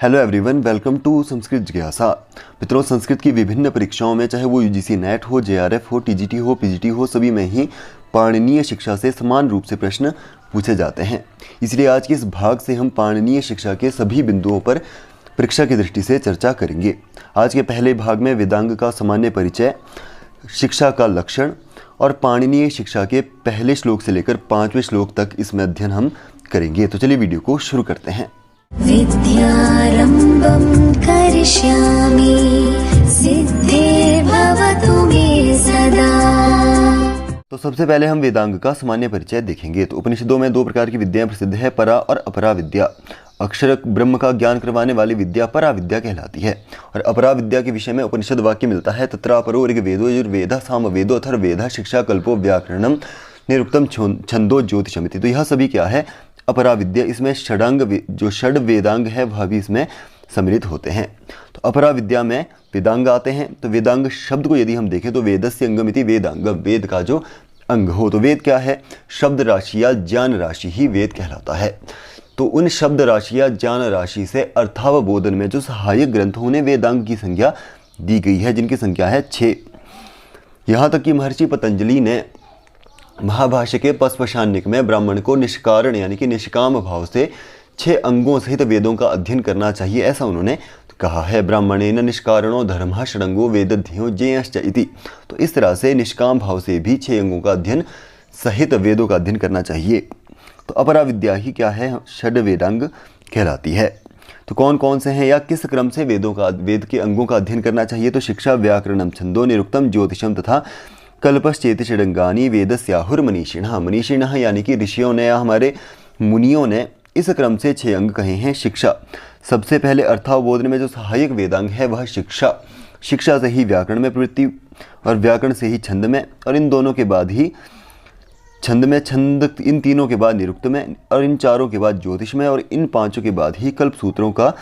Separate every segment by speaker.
Speaker 1: Hello everyone, welcome to Sanskrit जिज्ञासा। मित्रों, संस्कृत की विभिन्न परीक्षाओं में, चाहे वो यूजीसी नेट हो, जेआरएफ हो, टीजीटी हो, पीजीटी हो, सभी में ही पाणिनीय शिक्षा से समान रूप से प्रश्न पूछे जाते हैं। इसलिए आज के इस भाग से हम पाणिनीय शिक्षा के सभी बिंदुओं पर परीक्षा की दृष्टि से चर्चा करेंगे। आज के पहले भाग में वेदांग का सामान्य परिचय, शिक्षा का लक्षण और पाणिनीय शिक्षा के पहले श्लोक से लेकर 5वें श्लोक तक इसमें अध्ययन हम करेंगे। तो चलिए वीडियो को शुरू करते हैं।
Speaker 2: विद्यारम्भं करिष्यामि सिद्धिर्भवतु मे सदा।
Speaker 1: तो सबसे पहले हम वेदांग का सामान्य परिचय देखेंगे। तो उपनिषदों में दो प्रकार की विद्याएं प्रसिद्ध है, परा और अपरा विद्या। अक्षर ब्रह्म का ज्ञान करवाने वाली विद्या परा विद्या कहलाती है। और अपरा विद्या के विषय में उपनिषद वाक्य मिलता है, तत्रा परो ऋग्वेदो यजुर्वेदः सामवेदो अथर्ववेदः शिक्षा कल्पो व्याकरणम निरुक्तम छंदो ज्योतिषमिति। तो यह सभी क्या है? अपरा विद्या। इसमें षडांग जो षड वेदांग है वह भी इसमें सम्मिलित होते हैं। तो अपरा विद्या में वेदांग आते हैं। तो वेदांग शब्द को यदि हम देखें तो वेदस्य अंगमिति वेदांगम, वेद का जो अंग हो। तो वेद क्या है? शब्द राशि या ज्ञान राशि ही वेद कहलाता है। तो उन शब्द राशि या ज्ञान राशि से अर्थावबोधन में जो सहायक ग्रंथ उन्हें वेदांग की संज्ञा दी गई है, जिनकी संख्या है 6। यहाँ तक कि महर्षि पतंजलि ने महाभाष्य के पस्पशान्यक में ब्राह्मण को निष्कारण यानी कि निष्काम भाव से 6 अंगों सहित वेदों का अध्ययन करना चाहिए, ऐसा उन्होंने कहा है। ब्राह्मणेन निष्कारणो धर्मः षडंगो वेदध्येयो ज्ञेयश्च इति। तो इस तरह से निष्काम भाव से भी 6 अंगों का अध्ययन सहित वेदों का अध्ययन करना चाहिए। तो अपरा विद्या ही क्या है? षड वेदांग कहलाती है। तो कौन कौन से हैं या किस क्रम से वेद के अंगों का अध्ययन करना चाहिए? तो शिक्षा, व्याकरणम, छंदो, निरुक्तम, ज्योतिषम तथा कल्पश्चेति षडंगानि वेदस्याहुर मनीषिणः। मनीषिणः यानी कि ऋषियों ने या हमारे मुनियों ने इस क्रम से 6 अंग कहे हैं। शिक्षा, सबसे पहले अर्थावबोधन में जो सहायक वेदांग है वह शिक्षा। शिक्षा से ही व्याकरण में प्रवृत्ति, और व्याकरण से ही छंद में, और इन दोनों के बाद ही छंद में, छंद इन तीनों के बाद निरुक्त में, और इन चारों के बाद ज्योतिष में, और इन 5 के बाद ही कल्प सूत्रों का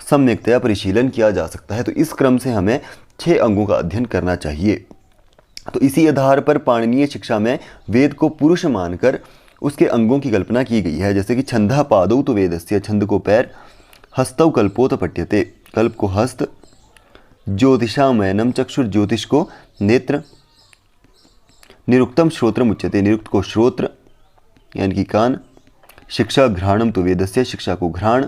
Speaker 1: सम्यक्तया परिशीलन किया जा सकता है। तो इस क्रम से हमें 6 अंगों का अध्ययन करना चाहिए। तो इसी आधार पर पाणिनीय शिक्षा में वेद को पुरुष मानकर उसके अंगों की कल्पना की गई है। जैसे कि छंदा पादौ तो वेदस्य, छंद को पैर, हस्तौ कल्पोत पठ्यते, कल्प को हस्त, ज्योतिषामयनम चक्षुर, ज्योतिष को नेत्र, निरुक्तम श्रोत्रम उच्यते, निरुक्त को श्रोत्र यानी कि कान, शिक्षा घ्राणम तो वेदस्य, शिक्षा को घ्राण,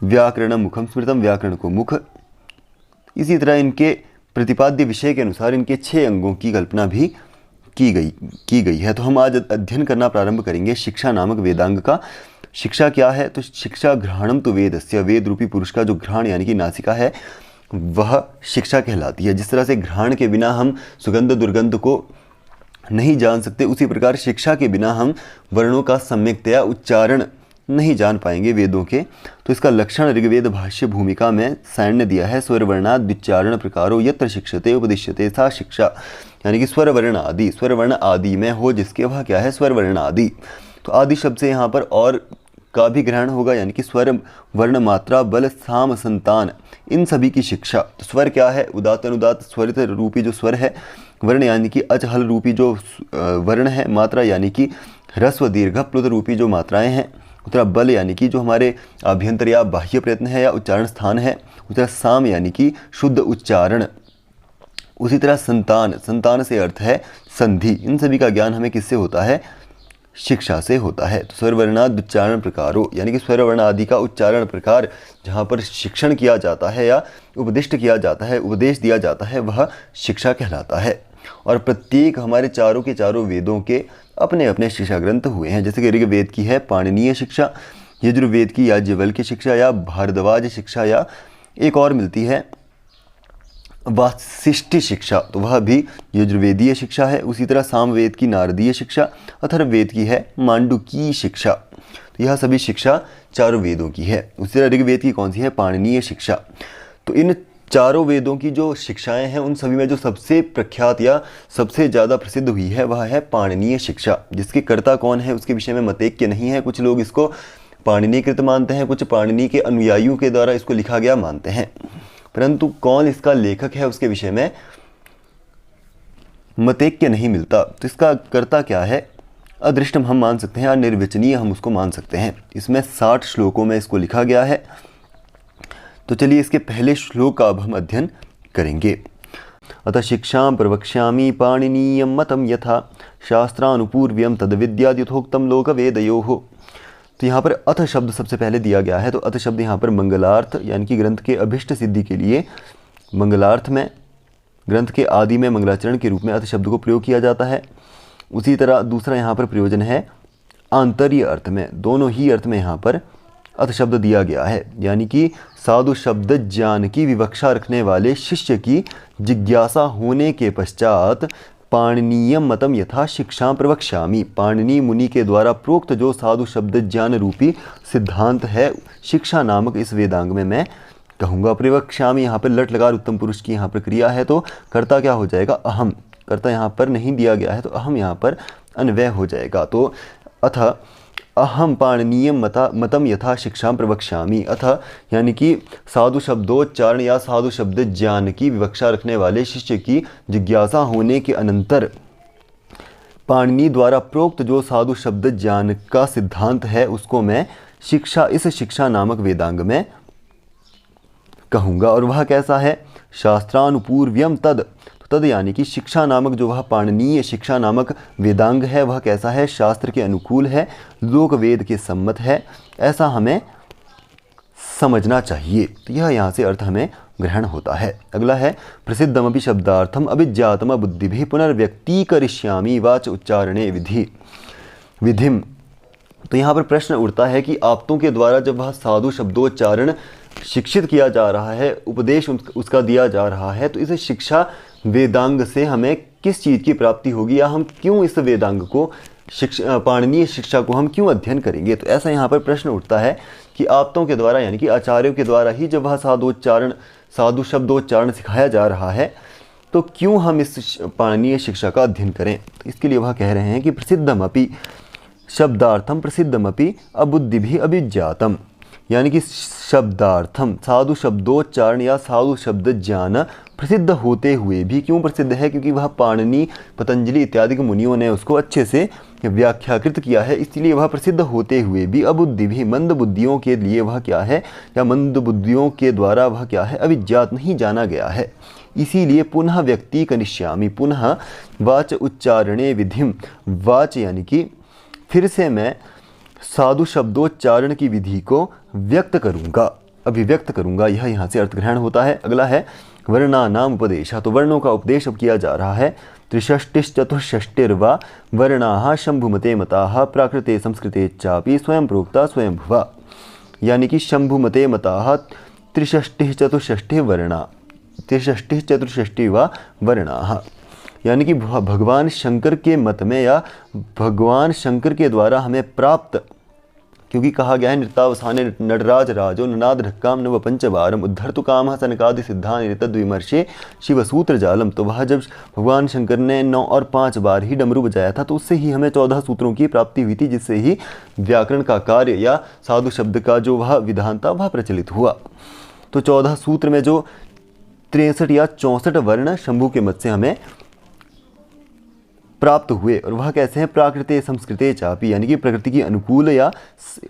Speaker 1: व्याकरणम मुखम स्मृतम, व्याकरण को मुख। इसी तरह इनके प्रतिपाद्य विषय के अनुसार इनके 6 अंगों की कल्पना भी की गई है। तो हम आज अध्ययन करना प्रारंभ करेंगे शिक्षा नामक वेदांग का। शिक्षा क्या है? तो शिक्षा घ्राणम तो वेदस्य, वेद रूपी पुरुष का जो घ्राण यानी कि नासिका है वह शिक्षा कहलाती है। जिस तरह से घ्राण के बिना हम सुगंध दुर्गंध को नहीं जान सकते, उसी प्रकार शिक्षा के बिना हम वर्णों का सम्यक्तया उच्चारण नहीं जान पाएंगे वेदों के। तो इसका लक्षण ऋग्वेद भाष्य भूमिका में सायण ने दिया है, स्वर वर्णादि उच्चारण प्रकारो यत्र शिक्षते उपदिश्यते सा शिक्षा। यानी कि स्वर वर्ण आदि, स्वर वर्ण आदि में हो जिसके वह क्या है? स्वर वर्ण आदि। तो आदि शब्द से यहाँ पर और का भी ग्रहण होगा, यानी कि स्वर वर्ण मात्रा बल साम संतान इन सभी की शिक्षा। तो स्वर क्या है? उदात्त अनुदात्त स्वरित रूपी जो स्वर है, वर्ण यानी कि अच हल रूपी जो वर्ण है, मात्रा यानी कि ह्रस्व दीर्घ प्लुत रूपी जो मात्राएं हैं, उतना बल यानी कि जो हमारे आभ्यंतर या बाह्य प्रयत्न है या उच्चारण स्थान है, उतना साम यानी कि शुद्ध उच्चारण। उसी तरह संतान, संतान से अर्थ है संधि। इन सभी का ज्ञान हमें किससे होता है? शिक्षा से होता है। तो स्वर वर्णादि उच्चारण प्रकारो यानी कि स्वर वर्ण आदि का उच्चारण प्रकार जहाँ पर शिक्षण किया जाता है या उपदिष्ट किया जाता है, उपदेश दिया जाता है, वह शिक्षा कहलाता है। और प्रत्येक हमारे चारों के चारों वेदों के अपने अपने शिक्षा ग्रंथ हुए हैं। जैसे कि ऋग्वेद की है पाणिनीय शिक्षा, यजुर्वेद की याज्ञवल्क्य शिक्षा या भारद्वाज शिक्षा, या एक और मिलती है वासिष्ठी शिक्षा, तो वह भी यजुर्वेदीय शिक्षा है। उसी तरह सामवेद की नारदीय शिक्षा, अथर्ववेद की है मांडुकी शिक्षा। तो यह सभी शिक्षा चारों वेदों की है। उसी तरह ऋग्वेद की कौन सी है? पाणिनीय शिक्षा। तो इन चारों वेदों की जो शिक्षाएं हैं उन सभी में जो सबसे प्रख्यात या सबसे ज़्यादा प्रसिद्ध हुई है वह है पाणिनीय शिक्षा। जिसके कर्ता कौन है उसके विषय में मतैक्य नहीं है। कुछ लोग इसको पाणिनीकृत मानते हैं, कुछ पाणिनी के अनुयायियों के द्वारा इसको लिखा गया मानते हैं, परंतु कौन इसका लेखक है उसके विषय में मतैक्य नहीं मिलता। तो इसका कर्ता क्या है? अदृष्टम हम मान सकते हैं, अनिर्वचनीय हम उसको मान सकते हैं। इसमें 60 श्लोकों में इसको लिखा गया है। तो चलिए इसके पहले श्लोक का अब हम अध्ययन करेंगे। अतः शिक्षां प्रवक्ष्यामि पाणिनीयं मतं यथा शास्त्रानुपूर्व्यं तद विद्याद् यथोक्तं लोकवेदयोः। तो यहाँ पर अथ शब्द सबसे पहले दिया गया है। तो अथ शब्द यहाँ पर मंगलार्थ यानी कि ग्रंथ के अभिष्ट सिद्धि के लिए मंगलार्थ में, ग्रंथ के आदि में मंगलाचरण के रूप में अथ शब्द को प्रयोग किया जाता है। उसी तरह दूसरा यहाँ पर प्रयोजन है आंतर्य अर्थ में, दोनों ही अर्थ में यहाँ पर अथ शब्द दिया गया है, यानी कि साधु शब्द ज्ञान की विवक्षा रखने वाले शिष्य की जिज्ञासा होने के पश्चात पाणिनीय मतम यथा शिक्षा प्रवक्ष्यामि, पाणिनी मुनि के द्वारा प्रोक्त जो साधु शब्द ज्ञान रूपी सिद्धांत है शिक्षा नामक इस वेदांग में मैं कहूँगा। प्रवक्ष्यामि यहाँ पर लट लकार उत्तम पुरुष की यहाँ पर क्रिया है, तो कर्ता क्या हो जाएगा, अहम। कर्ता यहाँ पर नहीं दिया गया है तो अहम यहाँ पर अन्वय हो जाएगा। तो अथ अहम पाणिनीय मतम यथा शिक्षा प्रवक्ष्यामि, अथ यानी कि साधु शब्दोच्चारण या साधु शब्द ज्ञान की विवक्षा रखने वाले शिष्य की जिज्ञासा होने के अनंतर पाणिनि द्वारा प्रोक्त जो साधु शब्द ज्ञान का सिद्धांत है उसको मैं इस शिक्षा नामक वेदांग में कहूँगा। और वह कैसा है, शास्त्रानुपूर्व्यम तद, तद यानी कि शिक्षा नामक जो वह पाणिनीय शिक्षा नामक वेदांग है वह कैसा है, शास्त्र के अनुकूल है, लोक वेद के सम्मत है, ऐसा हमें समझना चाहिए। तो यह यहाँ से अर्थ हमें ग्रहण होता है। अगला है प्रसिद्धमपि शब्दार्थम अभिज्ञातम बुद्धिभिः पुनर्व्यक्तीकरिष्यामि वाच उच्चारणे विधिम। तो यहाँ पर प्रश्न उठता है कि आप्तों के द्वारा जब वह साधु शब्दोच्चारण शिक्षित किया जा रहा है, उपदेश उसका दिया जा रहा है, तो इस शिक्षा वेदांग से हमें किस चीज़ की प्राप्ति होगी, या हम क्यों इस वेदांग को पाणिनीय शिक्षा को हम क्यों अध्ययन करेंगे। तो ऐसा यहाँ पर प्रश्न उठता है कि आप्तों के द्वारा यानी कि आचार्यों के द्वारा ही जब वह साधु शब्दोच्चारण सिखाया जा रहा है तो क्यों हम इस पाणिनीय शिक्षा का अध्ययन करें। तो इसके लिए वह कह रहे हैं कि प्रसिद्धमपि शब्दार्थम प्रसिद्धमपि अबुद्धिभिः अभिज्ञातम, यानी कि शब्दार्थम साधु शब्दोच्चारण या साधु शब्द ज्ञान प्रसिद्ध होते हुए भी, क्यों प्रसिद्ध है, क्योंकि वह पाणिनि पतंजलि इत्यादि के मुनियों ने उसको अच्छे से व्याख्याकृत किया है, इसलिए वह प्रसिद्ध होते हुए भी अबुद्धि भी मंद बुद्धियों के लिए वह क्या है, या मंद बुद्धियों के द्वारा वह क्या है, अभिज्ञात नहीं जाना गया है। इसीलिए पुनः व्यक्ति कनिष्यामि, पुनः वाच उच्चारणे विधिम, वाच यानी कि फिर से मैं साधु शब्दोच्चारण की विधि को व्यक्त करूँगा, अभिव्यक्त करूँगा, यह यहाँ से अर्थ ग्रहण होता है। अगला है वर्णानाम उपदेश। तो वर्णों का उपदेश अब किया जा रहा है। त्रिषष्टिश्चतुष्षष्टिर्वा वर्णाः शंभुमते मताः प्राकृते संस्कृते चापि स्वयं प्रोक्ता स्वयंभुवा, यानी कि शंभुमते मताः त्रिषष्टिश्चतुष्षष्टिः वर्णा, त्रिषष्टिश्चतुष्षष्टिर्वा वर्णाः, यानी कि भगवान शंकर के मत में या भगवान शंकर के द्वारा हमें प्राप्त, क्योंकि कहा गया है नृतावसाने नटराज राजो ननाद ढक्काम नव पंचबारम उद्धर्तु कामः सनकादि सिद्धानि तद्विमर्शे शिवसूत्र जालम। तो वह जब भगवान शंकर ने 9 और 5 बार ही डमरू बजाया था तो उससे ही हमें 14 सूत्रों की प्राप्ति हुई थी, जिससे ही व्याकरण का कार्य या साधु शब्द का जो वह विधान था वह प्रचलित हुआ। तो 14 सूत्र में जो 63 या 64 वर्ण शंभु के मत से हमें प्राप्त हुए, और वह कैसे हैं, प्राकृते संस्कृते चापी, यानी कि प्रकृति की अनुकूल या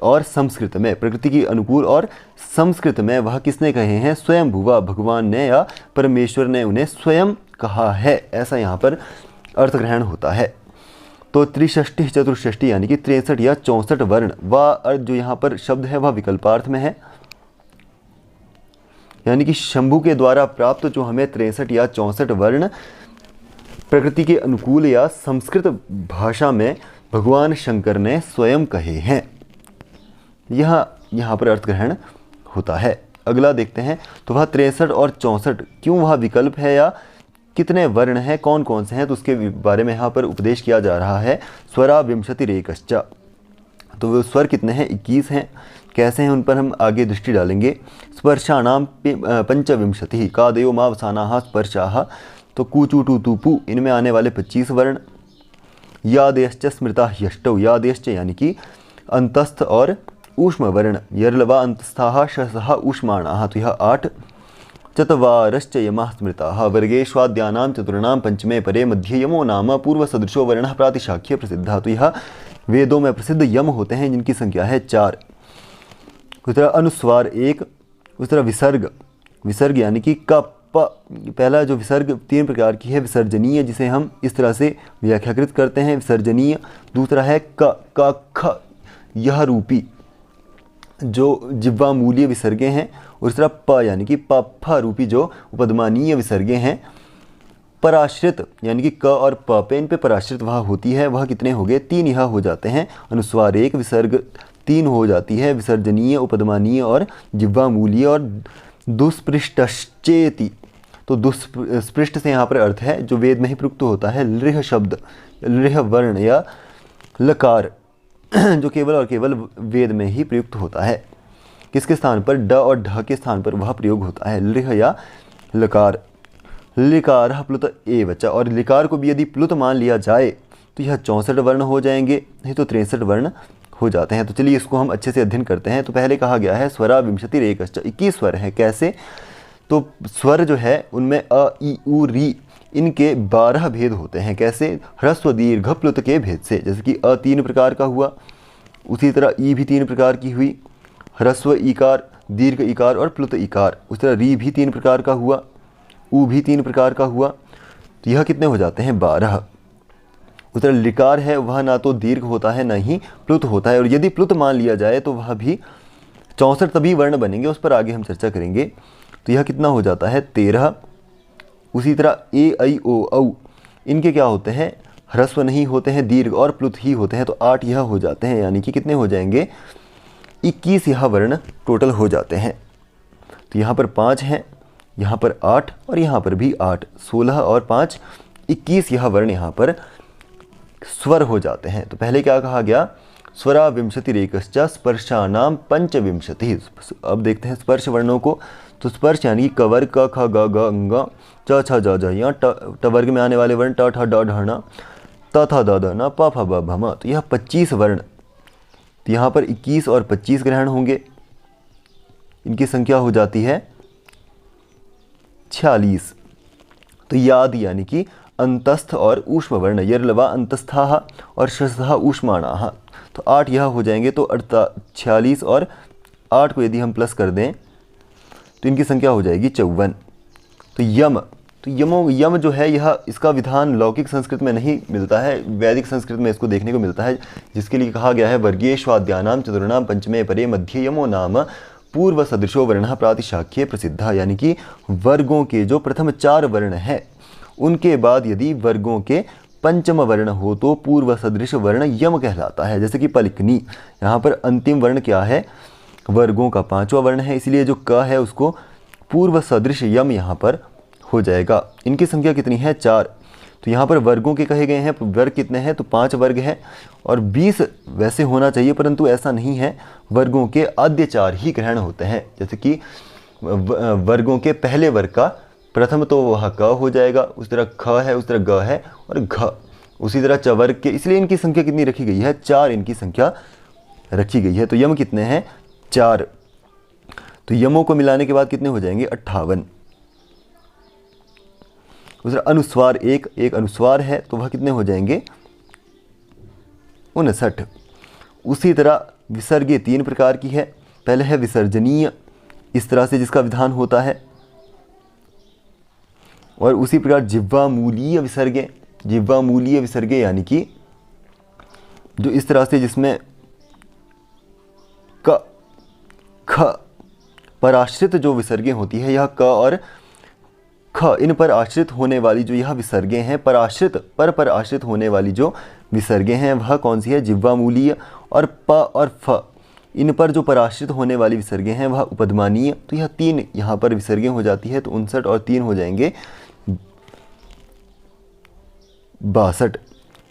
Speaker 1: और संस्कृत में, प्रकृति की अनुकूल और संस्कृत में वह किसने कहे हैं, स्वयं भुवा, भगवान ने या परमेश्वर ने उन्हें स्वयं कहा है, ऐसा यहाँ पर अर्थ ग्रहण होता है। तो त्रिषष्टि चतुष्षष्टि यानी कि 63 या 64 वर्ण, वह अर्थ जो यहाँ पर शब्द है वह विकल्पार्थ में है, यानी कि शंभु के द्वारा प्राप्त जो हमें 63 या 64 वर्ण प्रकृति के अनुकूल या संस्कृत भाषा में भगवान शंकर ने स्वयं कहे हैं, यह यहाँ पर अर्थ ग्रहण होता है। अगला देखते हैं, तो वह 63 और 64 क्यों वह विकल्प है या कितने वर्ण हैं, कौन कौन से हैं, तो उसके बारे में यहाँ पर उपदेश किया जा रहा है। स्वरा विंशतिरेकश्च, तो वो स्वर कितने हैं, 21 हैं। कैसे हैं उन पर हम आगे दृष्टि डालेंगे। स्पर्शानाम पंचविंशति कादयो मावसानाः स्पर्शाः, तो कूचू टू तू पू इनमें आने वाले 25 वर्ण। यादेश्च स्मृता ह्यष्टौ, यादेश्च यानी कि अंतस्थ और ऊष्म वर्ण, यर्लवा अंतस्थाः शसः ऊष्माणाः, तो यह 8। चत्वारश्च यमाः स्मृताः वर्गेष्वाद्यानां चतुर्णां पंचमे परे मध्ये यमो नाम पूर्व सदृशो वर्णः प्रातिशाख्य प्रसिद्ध। तो यह वेदों में प्रसिद्ध यम होते हैं जिनकी संख्या है 4। उस तरह अनुस्वार 1, उस तरह विसर्ग, विसर्ग यानी कि क प, पहला जो विसर्ग 3 प्रकार की है, विसर्जनीय जिसे हम इस तरह से व्याख्याकृत करते हैं विसर्जनीय। दूसरा है क ख यह रूपी जो जिह्वा मूलीय विसर्गे हैं। और इस तरह प यानी कि प फ रूपी जो उपदमानीय विसर्गे हैं। पराश्रित यानी कि क और प पे इन पे पराश्रित वह होती है, वह कितने हो गए 3 यह हो जाते हैं। अनुस्वार 1 विसर्ग 3 हो जाती है, विसर्जनीय उपदमानीय और जिह्वा मूलीय। और दुष्पृष्टश्चेति, तो दुष्पृष्ट से यहाँ पर अर्थ है जो वेद में ही प्रयुक्त होता है लृह शब्द, लृह वर्ण या लकार जो केवल और केवल वेद में ही प्रयुक्त होता है। किसके स्थान पर, ड और ढ के स्थान पर वह प्रयोग होता है, लृह या लकार। लिकार प्लुत एवच, और लिकार को भी यदि प्लुत मान लिया जाए तो यह 64 वर्ण हो जाएंगे, नहीं तो 63 वर्ण हो जाते हैं। तो चलिए इसको हम अच्छे से अध्ययन करते हैं। तो पहले कहा गया है स्वरा विंशतिरेकश्च, 21 स्वर हैं। कैसे, तो स्वर जो है उनमें अ ई उ री इनके 12 भेद होते हैं। कैसे, ह्रस्व दीर्घ प्लुत के भेद से। जैसे कि अ 3 प्रकार का हुआ, उसी तरह ई भी 3 प्रकार की हुई, ह्रस्व ईकार, दीर्घ ईकार और प्लुत ईकार। उस तरह री भी 3 प्रकार का हुआ, ऊ भी 3 प्रकार का हुआ। तो यह कितने हो जाते हैं 12। उस तरह लिकार है वह ना तो दीर्घ होता है ना ही प्लुत होता है, और यदि प्लुत मान लिया जाए तो वह भी 64 तभी वर्ण बनेंगे, उस पर आगे हम चर्चा करेंगे। तो यह कितना हो जाता है 13। उसी तरह ए ऐ ओ औ इनके क्या होते हैं, ह्रस्व नहीं होते हैं, दीर्घ और प्लुत ही होते हैं। तो 8 यह हो जाते हैं, यानी कि कितने हो जाएंगे 21 यह वर्ण टोटल हो जाते हैं। तो यहाँ पर 5 हैं, यहाँ पर 8 और यहाँ पर भी 8, 16 और 5 21 यह वर्ण यहाँ पर स्वर हो जाते हैं। तो पहले क्या कहा गया, स्वरा विंशतिरेकश्च स्पर्शानाम पंचविंशति। अब देखते हैं स्पर्श वर्णों को। तो स्पर्श यानी कवर क ख ग ग अंग च छ ज ज, यहाँ ट वर्ग में आने वाले वर्ण ट ठ ड ढ न त थ द द न प फ ब भ म। तो यह 25 वर्ण। तो यहाँ पर 21 और 25 ग्रहण होंगे, इनकी संख्या हो जाती है 46। तो याद यानी कि अंतस्थ और ऊष्म वर्ण, यर्लवा अंतस्थाः और शशः ऊष्माणाः। तो 8 यह हो जाएंगे। तो 46 और 8 को यदि हम प्लस कर दें तो इनकी संख्या हो जाएगी 54। तो यम, तो यम जो है यह इसका विधान लौकिक संस्कृत में नहीं मिलता है, वैदिक संस्कृत में इसको देखने को मिलता है, जिसके लिए कहा गया है वर्गेष्वाद्यानां चतुर्णां पंचमे परे मध्ये यमो नाम पूर्व सदृशो वर्णः प्रातिशाख्ये प्रसिद्ध। यानी कि वर्गों के जो प्रथम 4 वर्ण हैं उनके बाद यदि वर्गों के पंचम वर्ण हो तो पूर्व सदृश वर्ण यम कहलाता है। जैसे कि पलिकनी, यहाँ पर अंतिम वर्ण क्या है, वर्गों का 5वां वर्ण है, इसलिए जो क है उसको पूर्व सदृश यम यहाँ पर हो जाएगा। इनकी संख्या कितनी है 4। तो यहाँ पर वर्गों के कहे गए हैं, वर्ग कितने हैं, तो 5 वर्ग हैं और 20 वैसे होना चाहिए, परंतु ऐसा नहीं है। वर्गों के आद्य 4 ही ग्रहण होते हैं। जैसे कि वर्गों के पहले वर्ग का प्रथम तो वह क हो जाएगा, उस तरह ख है, उस तरह ग है और घ, उसी तरह च वर्ग के, इसलिए इनकी संख्या कितनी रखी गई है 4 इनकी संख्या रखी गई है। तो यम कितने हैं 4। तो यमों को मिलाने के बाद कितने हो जाएंगे 58। उस तरह अनुस्वार एक अनुस्वार है तो वह कितने हो जाएंगे 59। उसी तरह विसर्गे 3 प्रकार की है। पहले है विसर्जनीय, इस तरह से जिसका विधान होता है, और उसी प्रकार जिह्वा मूलीय विसर्गे, जिह्वा मूलीय विसर्गे यानी कि जो इस तरह से जिसमें क ख पराश्रित जो विसर्गे होती है, यह क और ख इन पर आश्रित होने वाली जो यह विसर्गे हैं, पराश्रित पर आश्रित होने वाली जो विसर्गे हैं वह कौन सी है, जिह्वा मूलीय। और प और फ इन पर जो पराश्रित होने वाली विसर्गे हैं वह उपदमानीय। तो यह 3 यहाँ पर विसर्गे हो जाती है। तो 59 और 3 हो जाएंगे 62।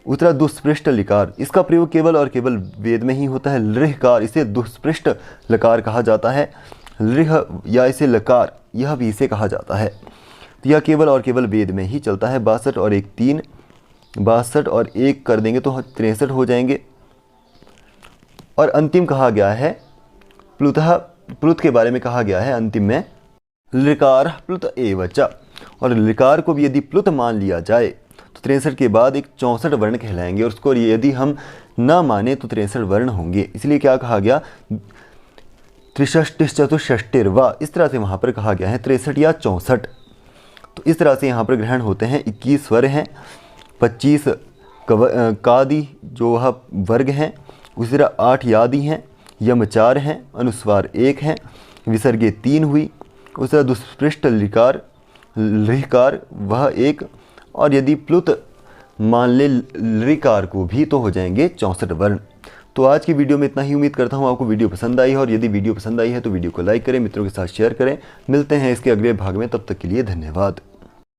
Speaker 1: उत्तरा दुष्पृष्ट लिकार, इसका प्रयोग केवल और केवल वेद में ही होता है। लृहकार, इसे दुष्पृष्ट लकार कहा जाता है। लृह या इसे लकार, यह भी इसे कहा जाता है। तो यह केवल और केवल वेद में ही चलता है। 62 और 1 3, 62 और 1 कर देंगे तो 63 हो जाएंगे। और अंतिम कहा गया है प्लुतः, प्लुत के बारे में कहा गया है अंतिम में लिकार प्लुत एवच, और लिकार को भी यदि प्लुत मान लिया जाए तो 63 के बाद एक 64 वर्ण कहलाएंगे, और उसको यदि हम ना माने तो 63 वर्ण होंगे। इसलिए क्या कहा गया, त्रिषष्टिश चतुष्षष्टिर्वा, इस तरह से वहाँ पर कहा गया है 63 या 64। तो इस तरह से यहाँ पर ग्रहण होते हैं। 21 स्वर हैं, 25 कादि जो वह वर्ग हैं, उसी तरह 8 यादि हैं, यम 4 हैं, अनुस्वार 1 हैं, विसर्गे 3 हुई, उस तरह दुष्पृष्ट लिकार लिकार वह 1, और यदि प्लुत मान ले लिकार को भी तो हो जाएंगे 64 वर्ण। तो आज की वीडियो में इतना ही। उम्मीद करता हूँ आपको वीडियो पसंद आई है, और यदि वीडियो पसंद आई है तो वीडियो को लाइक करें, मित्रों के साथ शेयर करें। मिलते हैं इसके अगले भाग में, तब तक के लिए धन्यवाद।